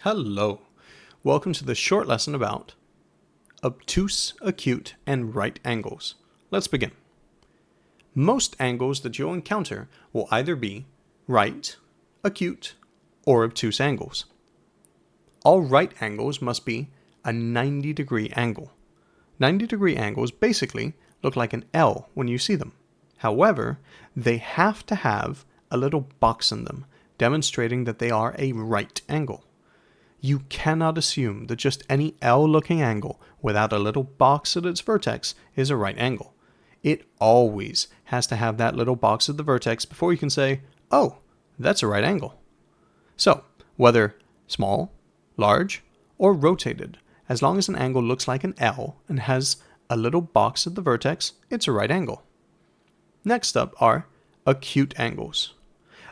Hello. Welcome to the short lesson about obtuse, acute, and right angles. Let's begin. Most angles that you'll encounter will either be right, acute, or obtuse angles. All right angles must be a 90-degree angle. 90-degree angles basically look like an L when you see them. However, they have to have a little box in them, demonstrating that they are a right angle. You cannot assume that just any L-looking angle without a little box at its vertex is a right angle. It always has to have that little box at the vertex before you can say, oh, that's a right angle. So, whether small, large, or rotated, as long as an angle looks like an L and has a little box at the vertex, it's a right angle. Next up are acute angles.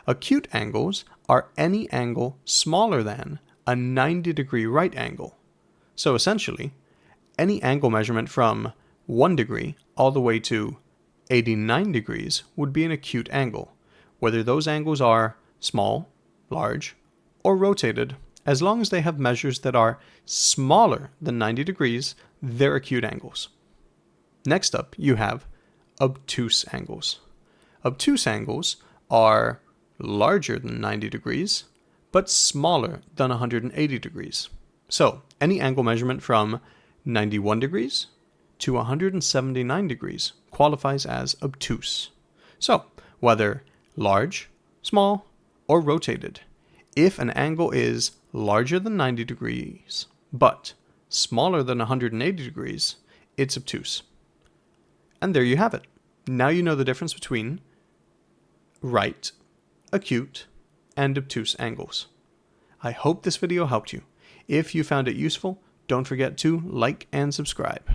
Acute angles are any angle smaller than a 90-degree right angle. So essentially, any angle measurement from 1 degree all the way to 89 degrees would be an acute angle, whether those angles are small, large, or rotated. As long as they have measures that are smaller than 90 degrees, they're acute angles. Next up, you have obtuse angles. Obtuse angles are larger than 90 degrees, but smaller than 180 degrees. So, any angle measurement from 91 degrees to 179 degrees qualifies as obtuse. So, whether large, small, or rotated, if an angle is larger than 90 degrees, but smaller than 180 degrees, it's obtuse. And there you have it. Now you know the difference between right, acute, and obtuse angles. I hope this video helped you. If you found it useful, don't forget to like and subscribe.